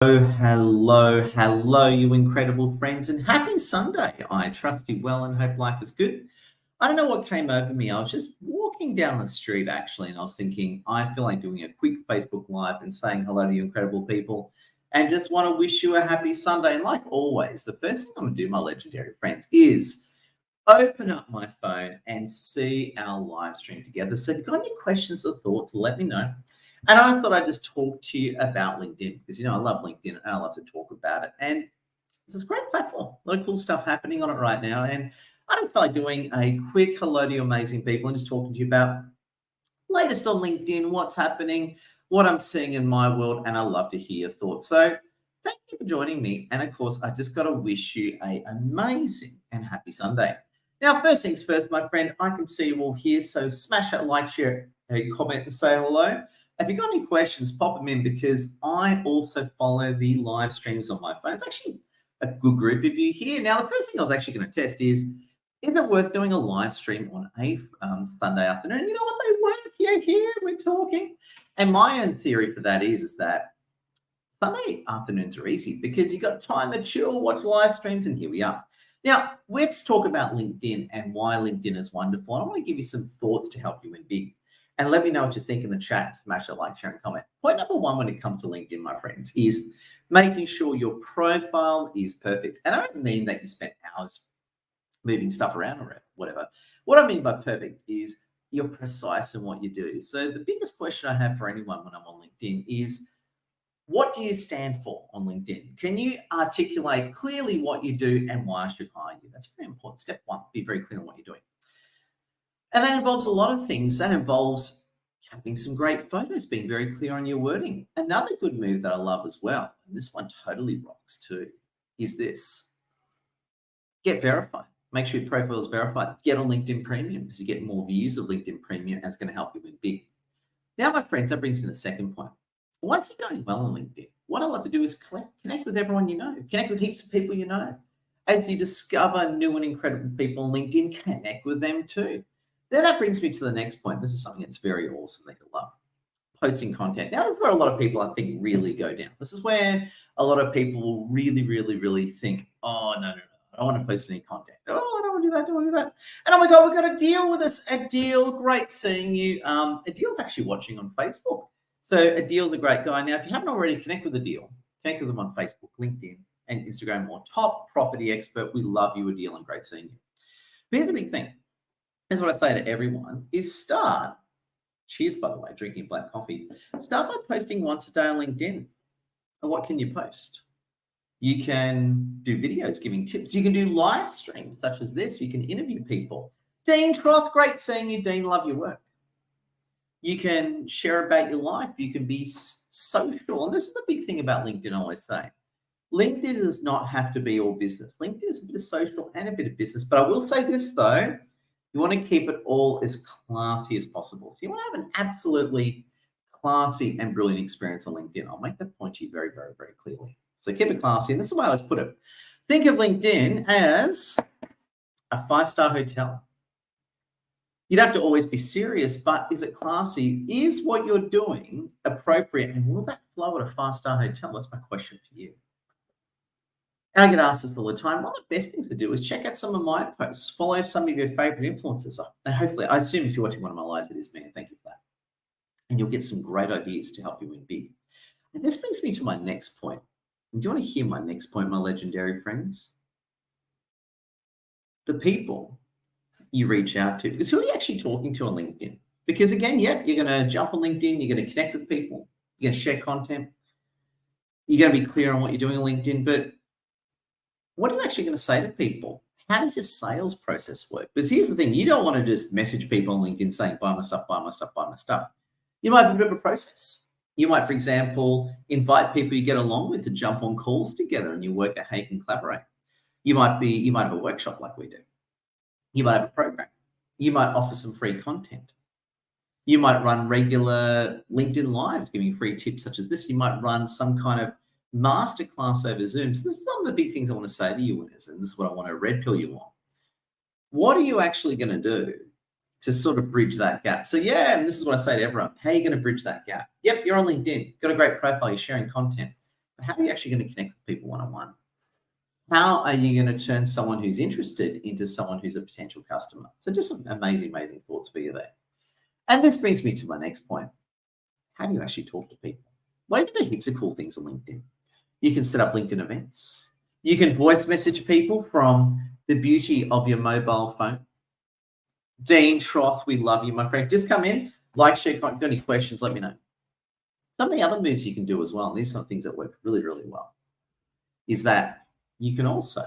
Hello, you incredible friends, and happy Sunday. I trust you well and hope life is good. I don't know what came over me. I was just walking down the street actually, and I was thinking, I feel like doing a quick Facebook Live and saying hello to you incredible people, and just want to wish you a happy Sunday. And like always, the first thing I'm going to do, my legendary friends, is open up my phone and see our live stream together. So if you've got any questions or thoughts, let me know. And I thought I'd just talk to you about LinkedIn because, I love LinkedIn and I love to talk about it. And it's this great platform, a lot of cool stuff happening on it right now. And I just felt like doing a quick hello to you amazing people and just talking to you about latest on LinkedIn, what's happening, what I'm seeing in my world, and I love to hear your thoughts. So thank you for joining me. And of course, I just got to wish you an amazing and happy Sunday. Now, first things first, my friend, I can see you all here. So smash that like, share, comment, and say hello. If you've got any questions, pop them in because I also follow the live streams on my phone. It's actually a good group of you here. Now, the first thing I was actually going to test is it worth doing a live stream on a Sunday afternoon? You know what? They work. Yeah, here we're talking. And my own theory for that is that Sunday afternoons are easy because you've got time to chill, watch live streams, and here we are. Now, let's talk about LinkedIn and why LinkedIn is wonderful. I want to give you some thoughts to help you win big. And let me know what you think in the chat. Smash a like, share, and comment. Point number one when it comes to LinkedIn, my friends, is making sure your profile is perfect. And I don't mean that you spent hours moving stuff around or whatever. What I mean by perfect is you're precise in what you do. So the biggest question I have for anyone when I'm on LinkedIn is, what do you stand for on LinkedIn? Can you articulate clearly what you do and why I should hire you? That's very important. Step one, be very clear on what you're doing. And that involves a lot of things. That involves having some great photos, being very clear on your wording. Another good move that I love as well, and this one totally rocks too, is this. Get verified. Make sure your profile is verified. Get on LinkedIn Premium because you get more views of LinkedIn Premium and it's going to help you win big. Now, my friends, that brings me to the second point. Once you're going well on LinkedIn, what I love to do is connect with everyone you know. Connect with heaps of people you know. As you discover new and incredible people on LinkedIn, connect with them too. Then that brings me to the next point. This is something that's very awesome that you love. Posting content. Now, that's where a lot of people, I think, really go down. This is where a lot of people will really think, oh, no. I don't want to post any content. Oh, I don't want to do that. Don't want to do that. And oh my God, we've got Adil with us. Adil, great seeing you. Adil's actually watching on Facebook. So Adil's a great guy. Now, if you haven't already, connect with Adil. Connect with him on Facebook, LinkedIn, and Instagram. Or top property expert. We love you, Adil, and great seeing you. But here's the big thing. Here's what I say to everyone is start. Cheers, by the way, drinking black coffee. Start by posting once a day on LinkedIn. And what can you post? You can do videos giving tips. You can do live streams such as this. You can interview people. Dean Troth, great seeing you. Dean, love your work. You can share about your life. You can be social. And this is the big thing about LinkedIn, I always say. LinkedIn does not have to be all business. LinkedIn is a bit of social and a bit of business. But I will say this, though. You want to keep it all as classy as possible. So you want to have an absolutely classy and brilliant experience on LinkedIn. I'll make that point to you very clearly. So keep it classy. And this is the way I always put it. Think of LinkedIn as a five-star hotel. You'd have to always be serious, but is it classy? Is what you're doing appropriate? And will that flow at a five-star hotel? That's my question for you. And I get asked this all the time. One of the best things to do is check out some of my posts, follow some of your favorite influencers. And hopefully, I assume if you're watching one of my lives, it is me. And thank you for that. And you'll get some great ideas to help you win big. And this brings me to my next point. And do you want to hear my next point, my legendary friends? The people you reach out to. Because who are you actually talking to on LinkedIn? Because again, you're going to jump on LinkedIn. You're going to connect with people. You're going to share content. You're going to be clear on what you're doing on LinkedIn. But what are you actually going to say to people? How does your sales process work? Because here's the thing. You don't want to just message people on LinkedIn saying, buy my stuff, buy my stuff, buy my stuff. You might have a bit of a process. You might, for example, invite people you get along with to jump on calls together and you work out how you can collaborate. You might have a workshop like we do. You might have a program. You might offer some free content. You might run regular LinkedIn Lives giving free tips such as this. You might run some kind of masterclass over Zoom. So this is some of the big things I want to say to you winners, and this is what I want to red pill you on. What are you actually going to do to sort of bridge that gap? So yeah, and this is what I say to everyone. How are you going to bridge that gap? Yep, you're on LinkedIn. Got a great profile. You're sharing content. how are you actually going to connect with people one-on-one? How are you going to turn someone who's interested into someone who's a potential customer? So just some amazing, amazing thoughts for you there. And this brings me to my next point. How do you actually talk to people? Well, you can do heaps of cool things on LinkedIn. You can set up LinkedIn events. You can voice message people from the beauty of your mobile phone. Dean Troth, we love you, my friend. Just come in, like, share, comment. If you've got any questions, let me know. Some of the other moves you can do as well, and these are some things that work really, really well, is that you can also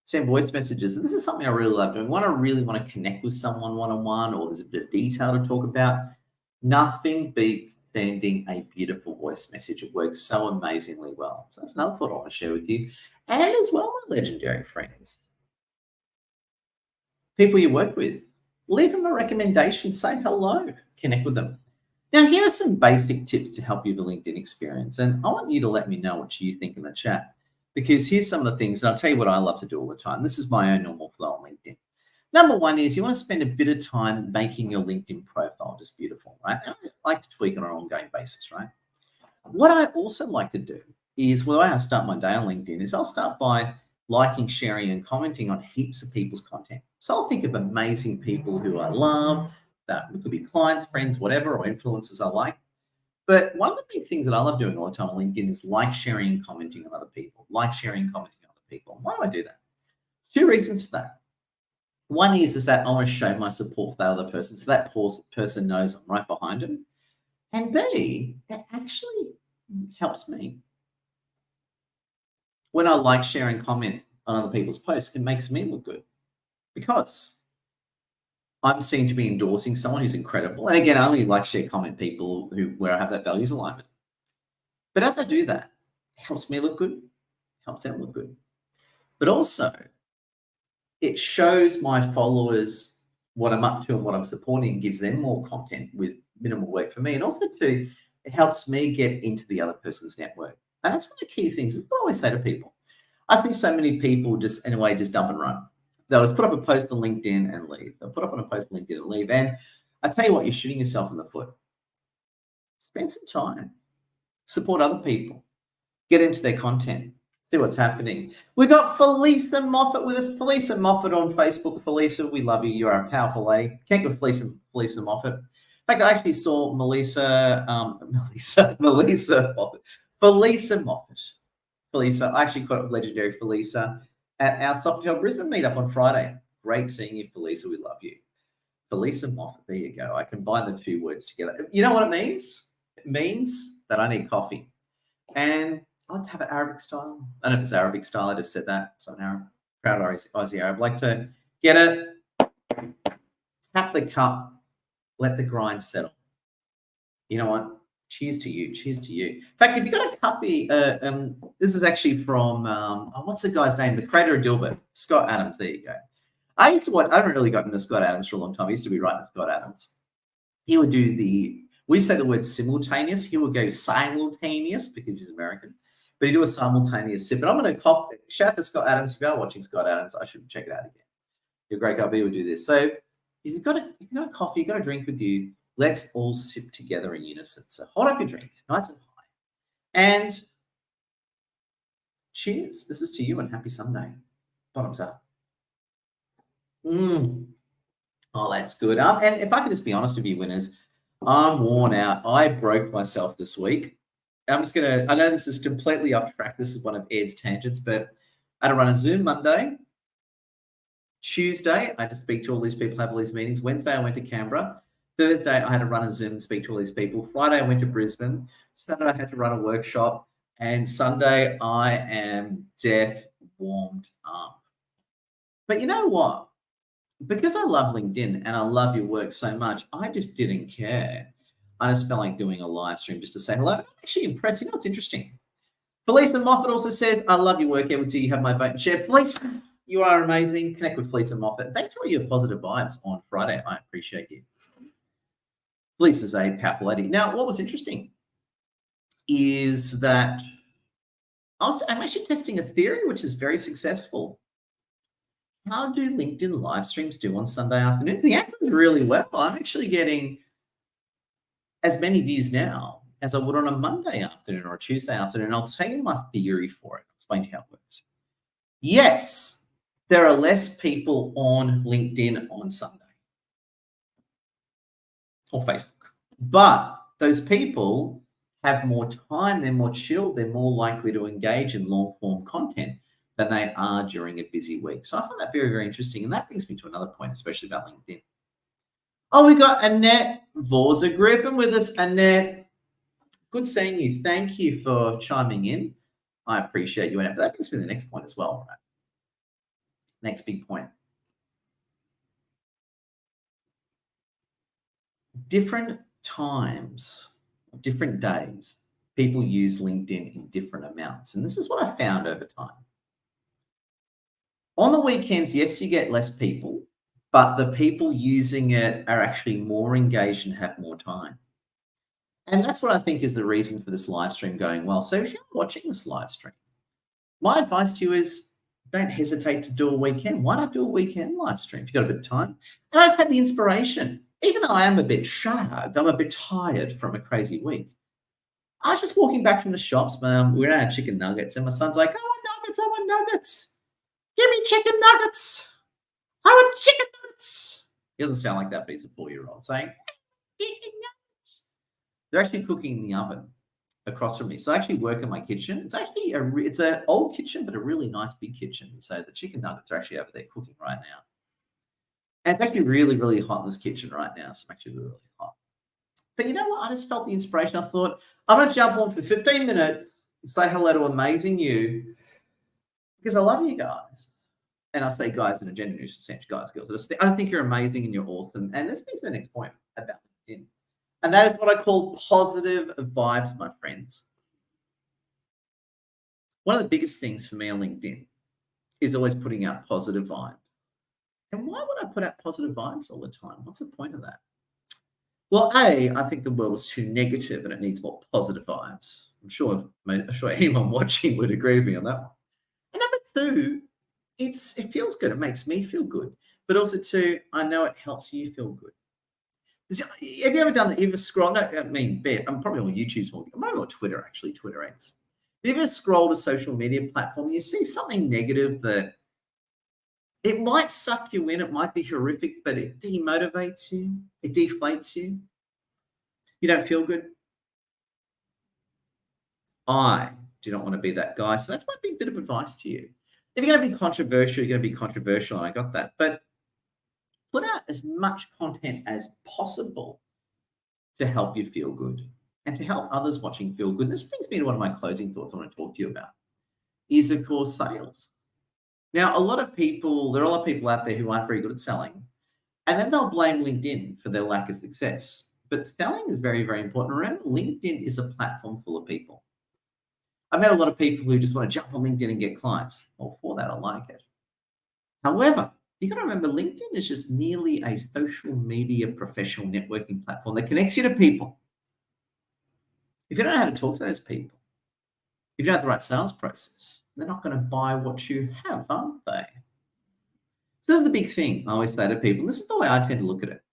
send voice messages. And this is something I really love doing. When I really want to connect with someone one-on-one, or there's a bit of detail to talk about, nothing beats sending a beautiful voice message. It works so amazingly well. So that's another thought I want to share with you. And as well, my legendary friends, people you work with, leave them a recommendation, say hello, connect with them. Now, here are some basic tips to help you with the LinkedIn experience. And I want you to let me know what you think in the chat, because here's some of the things, and I'll tell you what I love to do all the time. This is my own normal flow on LinkedIn. Number one is you want to spend a bit of time making your LinkedIn profile just beautiful, right? And I like to tweak on an ongoing basis, right? What I also like to do is, the way I start my day on LinkedIn is I'll start by liking, sharing, and commenting on heaps of people's content. So I'll think of amazing people who I love, that could be clients, friends, whatever, or influencers I like. But one of the big things that I love doing all the time on LinkedIn is like, sharing, and commenting on other people. Like, sharing, and commenting on other people. Why do I do that? There's two reasons for that. One is that I want to show my support for that other person, so that person knows I'm right behind them. And B, that actually helps me. When I like, share, and comment on other people's posts, it makes me look good, because I'm seen to be endorsing someone who's incredible. And again, I only like, share, comment people where I have that values alignment. But as I do that, it helps me look good, helps them look good. But also, it shows my followers what I'm up to and what I'm supporting, and gives them more content with minimal work for me. And also, too, it helps me get into the other person's network. And that's one of the key things that I always say to people. I see so many people just dump and run. They'll just put up a post on LinkedIn and leave. They'll put up on a post on LinkedIn and leave. And I tell you what, you're shooting yourself in the foot. Spend some time. Support other people. Get into their content. See what's happening. We've got Felisa Moffat with us. Felisa Moffat on Facebook. Felisa, we love you. You're a powerful lady. Can't go Felisa Moffat. In fact, I actually saw Felisa Moffat. Felisa, I actually caught up with legendary Felisa at our Sofitel Brisbane meetup on Friday. Great seeing you, Felisa. We love you. Felisa Moffat, there you go. I combine the two words together. You know what it means? It means that I need coffee. And I like to have it Arabic style. I don't know if it's Arabic style. I just said that. So I'm Arab. Proud Aussie Arab. Like to get it, tap the cup, let the grind settle. You know what? Cheers to you. Cheers to you. In fact, if you got a copy, this is actually from, what's the guy's name? The creator of Dilbert, Scott Adams. There you go. I haven't really gotten to Scott Adams for a long time. I used to be writing Scott Adams. He would do we say the word simultaneous. He would go simultaneous because he's American, but he'd do a simultaneous sip. And I'm going to shout out to Scott Adams. If you are watching Scott Adams, I should check it out again. You're a great guy, but he would do this. So if you've got a coffee, you've got a drink with you, let's all sip together in unison. So hold up your drink, nice and high. And cheers. This is to you and happy Sunday. Bottoms up. Oh, that's good. And if I can just be honest with you, winners, I'm worn out. I broke myself this week. I know this is completely off track. This is one of Ed's tangents, but I had to run a Zoom Monday. Tuesday, I had to speak to all these people, have all these meetings. Wednesday, I went to Canberra. Thursday, I had to run a Zoom and speak to all these people. Friday, I went to Brisbane. Saturday, I had to run a workshop. And Sunday, I am death warmed up. But you know what? Because I love LinkedIn and I love your work so much, I just didn't care. I just felt like doing a live stream just to say hello. I'm actually impressed. You know what's interesting? Felisa Moffat also says, I love your work, Edward. You have my vote and share. Felisa, you are amazing. Connect with Felisa Moffat. Thanks for all your positive vibes on Friday. I appreciate you. Felisa's a powerful lady. Now, what was interesting is that I'm actually testing a theory which is very successful. How do LinkedIn live streams do on Sunday afternoons? The answer is really well. I'm actually getting as many views now as I would on a Monday afternoon or a Tuesday afternoon. I'll tell you my theory for it. I'll explain to you how it works. Yes, there are less people on LinkedIn on Sunday or Facebook, but those people have more time, they're more chilled, they're more likely to engage in long form content than they are during a busy week. So I find that very, very interesting. And that brings me to another point, especially about LinkedIn. Oh, we got Annette Vorza Griffin with us. Annette, good seeing you. Thank you for chiming in. I appreciate you, Annette. But that brings me to the next point as well. Right? Next big point. Different times, different days, people use LinkedIn in different amounts. And this is what I found over time. On the weekends, yes, you get less people, but the people using it are actually more engaged and have more time. And that's what I think is the reason for this live stream going well. So if you're watching this live stream, my advice to you is don't hesitate to do a weekend. Why not do a weekend live stream if you've got a bit of time? And I just had the inspiration. Even though I am a bit shagged, I'm a bit tired from a crazy week. I was just walking back from the shops, man. We ran out of chicken nuggets, and my son's like, I want nuggets, I want nuggets. Give me chicken nuggets. I want chicken nuggets. He doesn't sound like that, but he's a 4-year-old saying, chicken nuggets. They're actually cooking in the oven across from me. So I actually work in my kitchen. It's actually it's an old kitchen, but a really nice big kitchen. So the chicken nuggets are actually over there cooking right now. And it's actually really, really hot in this kitchen right now. So I'm actually really, really hot. But you know what? I just felt the inspiration. I thought, I'm going to jump on for 15 minutes and say hello to amazing you because I love you guys. And I say guys in a gender neutral sense, guys, girls. I just think you're amazing and you're awesome. And this brings me to the next point about LinkedIn. And that is what I call positive vibes, my friends. One of the biggest things for me on LinkedIn is always putting out positive vibes. And why would I put out positive vibes all the time? What's the point of that? Well, I think the world is too negative and it needs more positive vibes. I'm sure anyone watching would agree with me on that one. And number two, it feels good. It makes me feel good. But also, too, I know it helps you feel good. Have you ever done that? You ever scroll? No, I mean, I'm probably on YouTube's more. I'm probably on Twitter, actually, Twitter X. Have you ever scrolled a social media platform and you see something negative that it might suck you in, it might be horrific, but it demotivates you, it deflates you. You don't feel good. I do not want to be that guy. So that's my big bit of advice to you. If you're going to be controversial, you're going to be controversial, and I got that. But put out as much content as possible to help you feel good and to help others watching feel good. This brings me to one of my closing thoughts I want to talk to you about is, of course, sales. Now, there are a lot of people out there who aren't very good at selling, and then they'll blame LinkedIn for their lack of success. But selling is very, very important. Remember, LinkedIn is a platform full of people. I've met a lot of people who just want to jump on LinkedIn and get clients. Well, for that, I like it. However, you got to remember, LinkedIn is just merely a social media professional networking platform that connects you to people. If you don't know how to talk to those people, if you don't have the right sales process, they're not going to buy what you have, aren't they? So this is the big thing I always say to people, and this is the way I tend to look at it.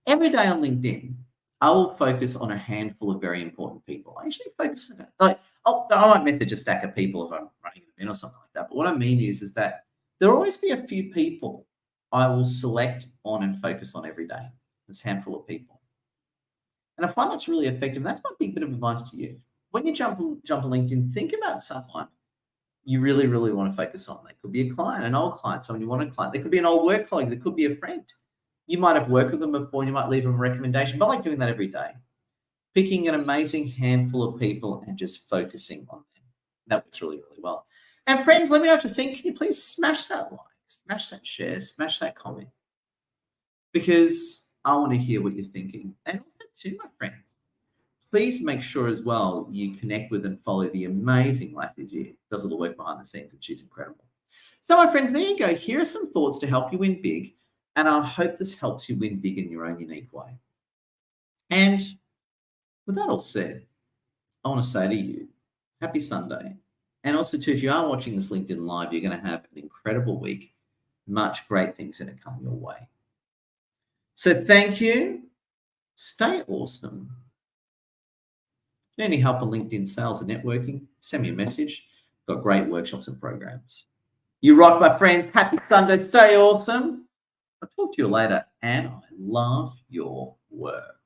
Every day on LinkedIn, I will focus on a handful of very important people. I usually focus on that. I might message a stack of people if I'm running an event or something like that. But what I mean is that there'll always be a few people I will select on and focus on every day. This handful of people. And I find that's really effective. That's my big bit of advice to you. When you jump on LinkedIn, think about someone you really, really want to focus on. They could be a client, an old client, someone you want a client. They could be an old work colleague. They could be a friend. You might have worked with them before and you might leave them a recommendation, but I like doing that every day. Picking an amazing handful of people and just focusing on them. That works really, really well. And friends, let me know what you think. Can you please smash that like, smash that share, smash that comment? Because I want to hear what you're thinking. And also too, my friends, please make sure as well you connect with and follow the amazing Lassie G. Does all the work behind the scenes and she's incredible. So my friends, there you go. Here are some thoughts to help you win big. And I hope this helps you win big in your own unique way. And with that all said, I want to say to you, happy Sunday. And also, too, if you are watching this LinkedIn Live, you're going to have an incredible week. Much great things going to come your way. So thank you. Stay awesome. Need any help on LinkedIn sales and networking? Send me a message. Got great workshops and programs. You rock, my friends. Happy Sunday. Stay awesome. I'll talk to you later, and I love your work.